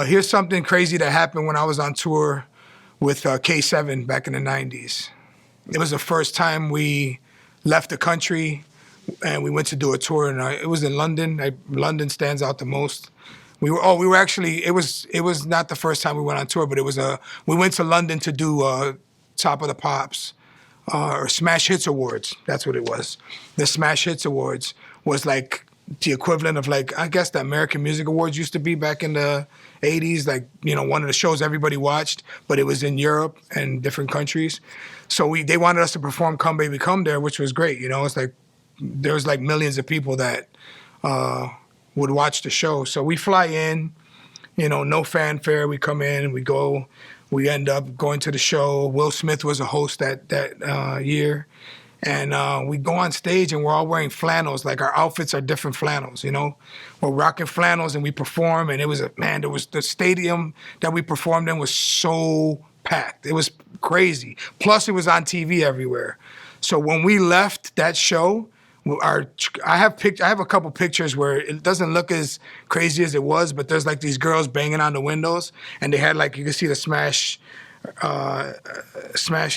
Here's something crazy that happened when I was on tour with K7 back in the 90s. It was the first time we left the country and we went to do a tour, and it was in London. London stands out the most. We were actually, it was not the first time we went on tour, but we went to London to do Top of the Pops, or Smash Hits Awards. That's what it was. The Smash Hits Awards was like the equivalent of, like, I guess the American Music Awards used to be back in the 80s, like, you know, one of the shows everybody watched, but it was in Europe and different countries. So they wanted us to perform Come Baby Come There, which was great. You know, it's like, there was like millions of people that would watch the show. So we fly in, you know, no fanfare. We come in, we go, we end up going to the show. Will Smith was a host that year. And we go on stage and we're all wearing flannels. Like, our outfits are different flannels, you know? We're rocking flannels and we perform, and it was, the stadium that we performed in was so packed. It was crazy. Plus it was on TV everywhere. So when we left that show, I have a couple pictures where it doesn't look as crazy as it was, but there's like these girls banging on the windows, and they had, like, you can see the Smash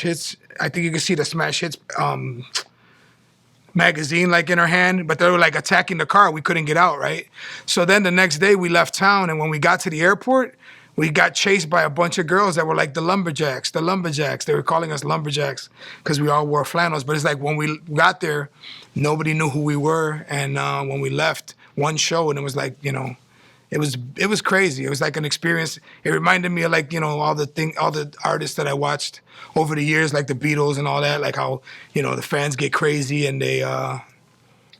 Hits. I think you can see the Smash Hits magazine, like, in her hand, but they were like attacking the car. We couldn't get out, right? So then the next day we left town, and when we got to the airport, we got chased by a bunch of girls that were like the lumberjacks. They were calling us lumberjacks because we all wore flannels. But it's like, when we got there, nobody knew who we were. And when we left one show, and it was like, you know, it was crazy. It was like an experience. It reminded me of, like, you know, all the artists that I watched over the years, like the Beatles and all that, like how, you know, the fans get crazy and they,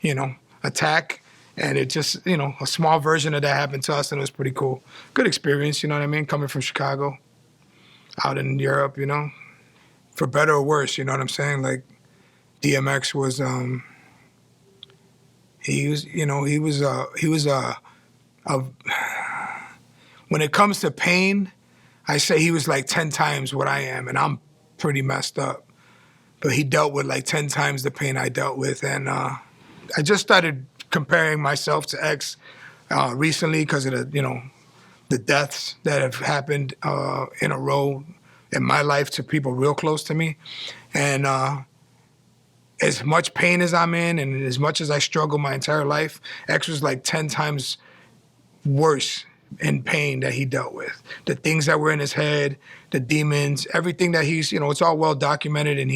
you know, attack. And it just, you know, a small version of that happened to us, and it was pretty cool. Good experience, you know what I mean? Coming from Chicago, out in Europe, you know, for better or worse, you know what I'm saying? Like, DMX was, when it comes to pain, I say he was like 10 times what I am, and I'm pretty messed up. But he dealt with like 10 times the pain I dealt with, and I just started comparing myself to X recently because of the, you know, the deaths that have happened in a row in my life to people real close to me. And as much pain as I'm in, and as much as I struggle my entire life, X was like 10 times worse in pain that he dealt with. The things that were in his head, the demons, everything that he's, you know, it's all well documented, and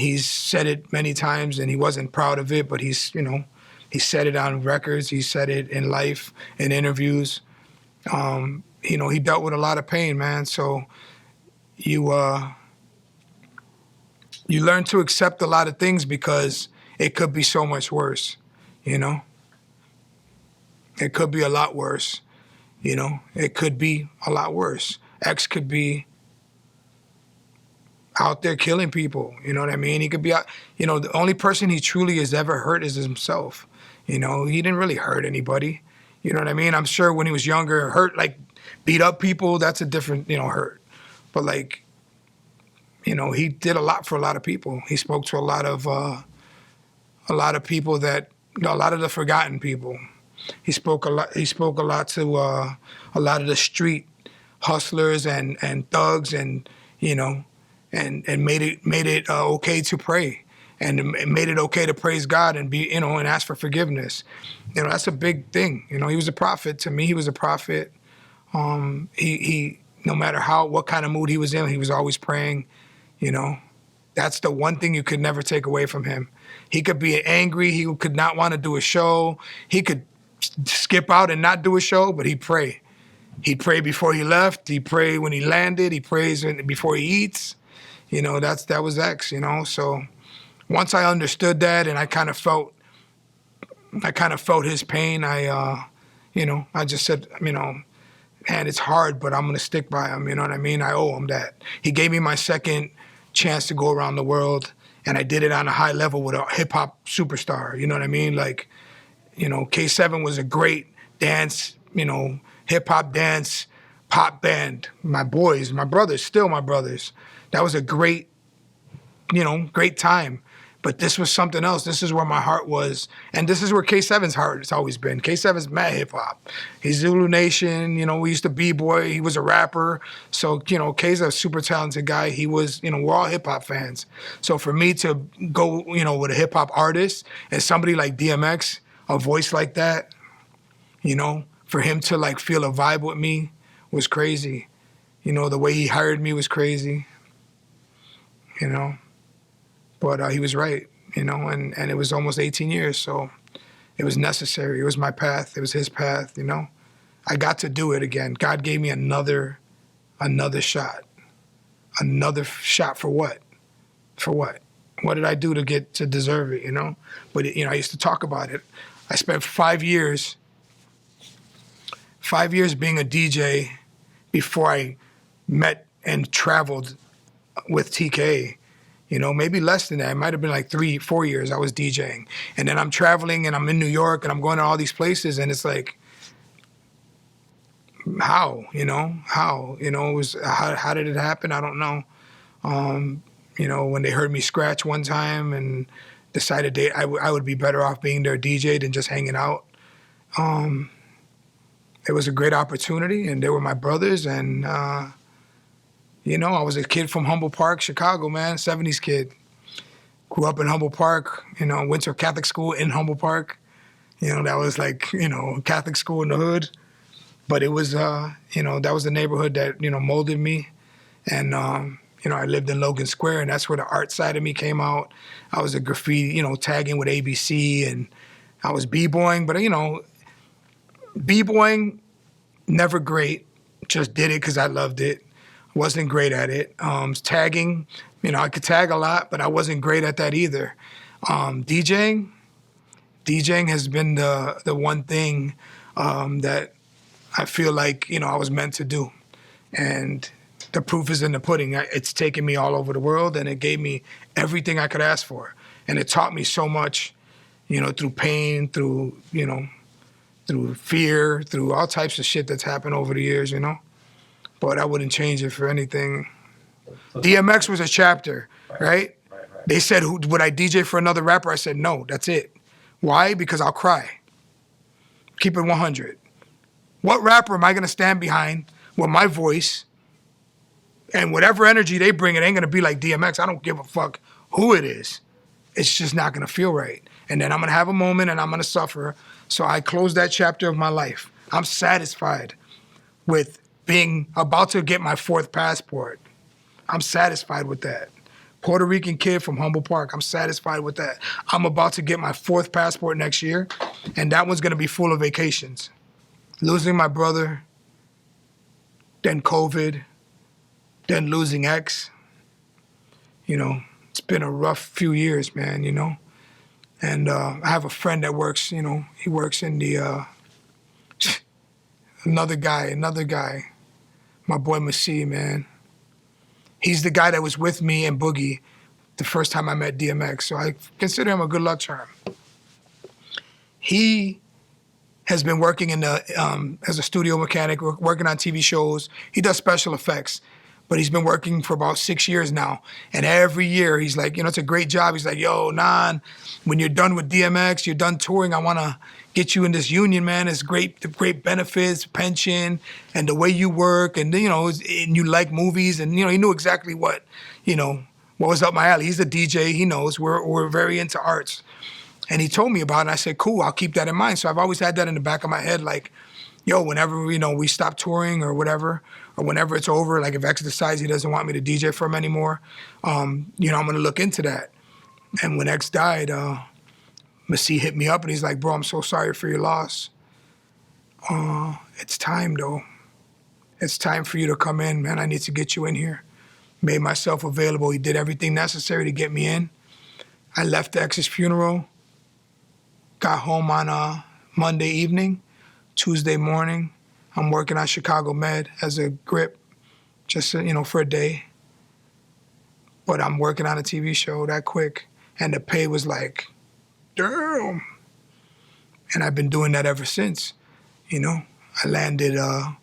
he's said it many times, and he wasn't proud of it, but he's, you know, he said it on records, he said it in life, in interviews. You know, he dealt with a lot of pain, man. So you learn to accept a lot of things because it could be so much worse, you know? It could be a lot worse, you know? It could be a lot worse. X could be out there killing people, you know what I mean? He could be out, you know, the only person he truly has ever hurt is himself. You know, he didn't really hurt anybody. You know what I mean? I'm sure when he was younger, hurt, like, beat up people, that's a different, you know, hurt. But, like, you know, he did a lot for a lot of people. He spoke to a lot of people that, you know, a lot of the forgotten people. He spoke a lot to a lot of the street hustlers and thugs, and, you know, and made it okay to pray. And it made it okay to praise God and be, you know, and ask for forgiveness. You know, that's a big thing. You know, he was a prophet. To me, he was a prophet. He no matter what kind of mood he was in, he was always praying. You know, that's the one thing you could never take away from him. He could be angry. He could not want to do a show. He could skip out and not do a show, but he'd pray. He'd pray before he left. He'd pray when he landed. He prays before he eats. You know, that was X, you know, so once I understood that, and I kind of felt his pain, you know, I just said, you know, man, it's hard, but I'm going to stick by him, you know what I mean? I owe him that. He gave me my second chance to go around the world, and I did it on a high level with a hip-hop superstar, you know what I mean? Like, you know, K7 was a great dance, you know, hip-hop dance, pop band. My brothers, still my brothers. That was a great, you know, great time. But this was something else. This is where my heart was. And this is where K7's heart has always been. K7's mad hip-hop. He's Zulu Nation. You know, we used to B-boy. He was a rapper. So, you know, K's a super talented guy. He was, you know, we're all hip-hop fans. So for me to go, you know, with a hip-hop artist and somebody like DMX, a voice like that, you know, for him to, like, feel a vibe with me was crazy. You know, the way he hired me was crazy, you know. But he was right, you know, and it was almost 18 years, so it was necessary. It was my path. It was his path, you know. I got to do it again. God gave me another shot. Another shot for what? For what? What did I do to deserve it, you know? But, you know, I used to talk about it. I spent 5 years being a DJ before I met and traveled with TK. You know, maybe less than that. It might have been like 3-4 years I was DJing. And then I'm traveling and I'm in New York and I'm going to all these places and it's like, how, you know, how? You know, it was, how did it happen? I don't know. You know, when they heard me scratch one time and decided I would be better off being their DJ than just hanging out. It was a great opportunity and they were my brothers and, you know, I was a kid from Humboldt Park, Chicago, man, 70s kid. Grew up in Humboldt Park, you know, went to a Catholic school in Humboldt Park. You know, that was like, you know, Catholic school in the hood. But it was, you know, that was the neighborhood that, you know, molded me. And, you know, I lived in Logan Square and that's where the art side of me came out. I was a graffiti, you know, tagging with ABC and I was B-boying. But, you know, B-boying, never great. Just did it because I loved it. Wasn't great at it. Tagging, you know, I could tag a lot, but I wasn't great at that either. DJing has been the one thing that I feel like, you know, I was meant to do. And the proof is in the pudding. It's taken me all over the world and it gave me everything I could ask for. And it taught me so much, you know, through pain, through, you know, through fear, through all types of shit that's happened over the years, you know. But I wouldn't change it for anything. DMX was a chapter, right? They said, would I DJ for another rapper? I said, no, that's it. Why? Because I'll cry. Keep it 100. What rapper am I going to stand behind with my voice and whatever energy they bring, it ain't going to be like DMX. I don't give a fuck who it is. It's just not going to feel right. And then I'm going to have a moment and I'm going to suffer. So I closed that chapter of my life. I'm satisfied with being about to get my 4th passport. I'm satisfied with that. Puerto Rican kid from Humboldt Park, I'm satisfied with that. I'm about to get my 4th passport next year, and that one's gonna be full of vacations. Losing my brother, then COVID, then losing X. You know, it's been a rough few years, man, you know? And I have a friend that works, you know, he works in the, another guy, my boy Masih, man. He's the guy that was with me and Boogie the first time I met DMX, so I consider him a good luck charm. He has been working in the, as a studio mechanic, working on TV shows. He does special effects, but he's been working for about 6 years now. And every year he's like, you know, it's a great job. He's like, yo, Nan, when you're done with DMX, you're done touring, I wanna get you in this union, man. It's great, the great benefits, pension, and the way you work, and you know, and you like movies, and you know, he knew exactly what, you know, what was up my alley. He's a DJ, he knows, we're very into arts. And he told me about it, and I said, cool, I'll keep that in mind. So I've always had that in the back of my head, like, yo, whenever, you know, we stop touring or whatever, or whenever it's over, like if X decides he doesn't want me to DJ for him anymore, you know, I'm gonna look into that. And when X died, Masih hit me up and he's like, bro, I'm so sorry for your loss. It's time though. It's time for you to come in, man. I need to get you in here. Made myself available. He did everything necessary to get me in. I left X's funeral, got home on Monday evening. Tuesday morning, I'm working on Chicago Med as a grip, just, you know, for a day. But I'm working on a TV show that quick, and the pay was like, damn. And I've been doing that ever since, you know. I landed a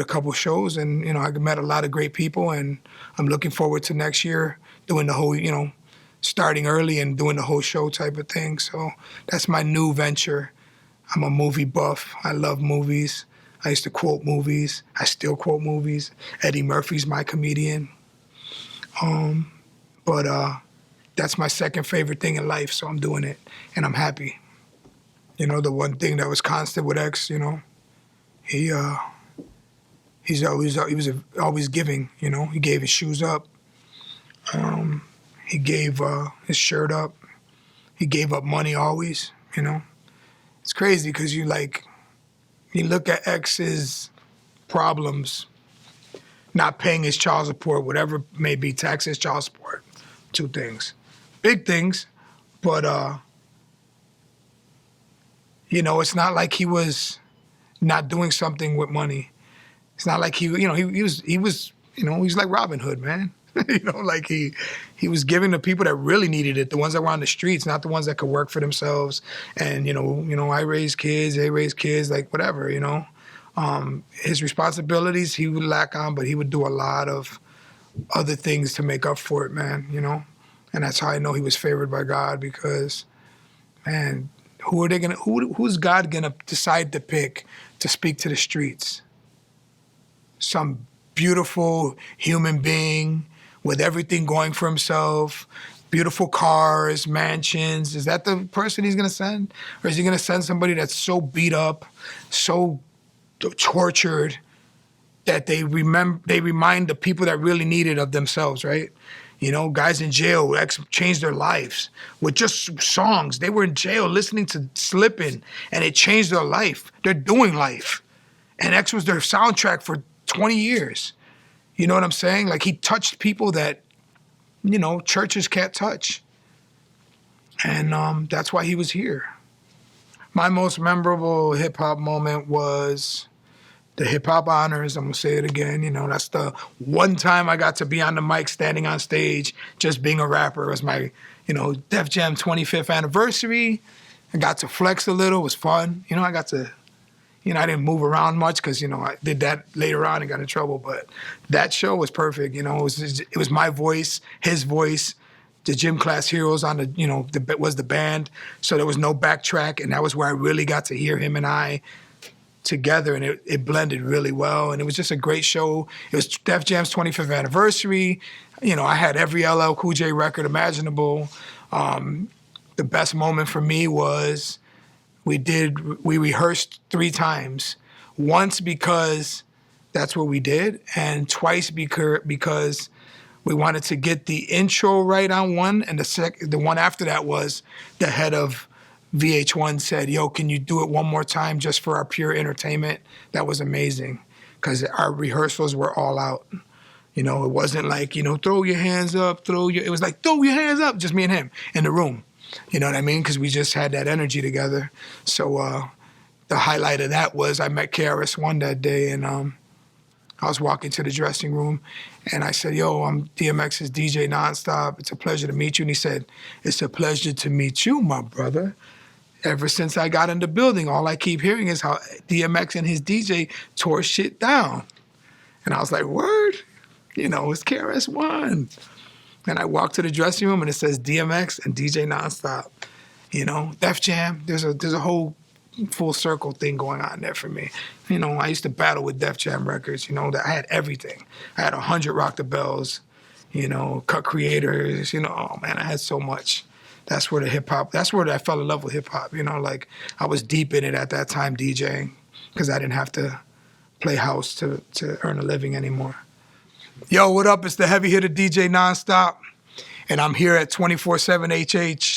couple shows, and, you know, I met a lot of great people, and I'm looking forward to next year doing the whole, you know, starting early and doing the whole show type of thing. So that's my new venture. I'm a movie buff. I love movies. I used to quote movies. I still quote movies. Eddie Murphy's my comedian. But that's my second favorite thing in life, so I'm doing it, and I'm happy. You know, the one thing that was constant with X, you know, he was always giving. You know, he gave his shoes up. He gave his shirt up. He gave up money always. You know, it's crazy because you look at X's problems, not paying his child support, whatever it may be, taxes, child support, two things, big things, but you know, it's not like he was not doing something with money. It's not like he was, you know, he's like Robin Hood, man. You know, like he was giving to people that really needed it, the ones that were on the streets, not the ones that could work for themselves. And you know, I raised kids, they raised kids, like whatever, you know. His responsibilities he would lack on, but he would do a lot of other things to make up for it, man. You know, and that's how I know he was favored by God, because, man, who's God gonna decide to pick to speak to the streets? Some beautiful human being with everything going for himself, beautiful cars, mansions. Is that the person he's gonna send? Or is he gonna send somebody that's so beat up, so tortured, that they remind the people that really need it of themselves, right? You know, guys in jail, X changed their lives with just songs. They were in jail listening to Slippin', and it changed their life. They're doing life. And X was their soundtrack for 20 years. You know what I'm saying? Like, he touched people that, you know, churches can't touch. And that's why he was here. My most memorable hip-hop moment was the hip-hop honors. I'm gonna say it again. You know, that's the one time I got to be on the mic, standing on stage, just being a rapper. It was my, you know, Def Jam 25th anniversary. I got to flex a little. It was fun. You know, I got to, you know, I didn't move around much because, you know, I did that later on and got in trouble. But that show was perfect. You know, it was my voice, his voice. The Gym Class Heroes on the, you know, was the band. So there was no backtrack, and that was where I really got to hear him and I together, and it blended really well. And it was just a great show. It was Def Jam's 25th anniversary. You know, I had every LL Cool J record imaginable. The best moment for me was we rehearsed 3 times. Once because that's what we did, and twice because we wanted to get the intro right on one, and the one after that was the head of VH1 said, yo, can you do it one more time just for our pure entertainment? That was amazing, because our rehearsals were all out. You know, it wasn't like, you know, throw your hands up, it was like, throw your hands up, just me and him in the room. You know what I mean? Because we just had that energy together. So the highlight of that was I met KRS-One that day, and I was walking to the dressing room, and I said, yo, I'm DMX's DJ Nonstop. It's a pleasure to meet you. And he said, it's a pleasure to meet you, my brother. Ever since I got in the building, all I keep hearing is how DMX and his DJ tore shit down. And I was like, word? You know, it's KRS-One. And I walked to the dressing room, and it says DMX and DJ Nonstop. You know, Def Jam, there's a whole full circle thing going on there for me. You know, I used to battle with Def Jam records, you know, that I had everything. I had 100 Rock the Bells, you know, Cut Creators, you know, oh man, I had so much. That's where I fell in love with hip hop, you know, like I was deep in it at that time DJing, because I didn't have to play house to earn a living anymore. Yo, what up? It's the heavy hitter DJ Nonstop, and I'm here at 24/7 HH.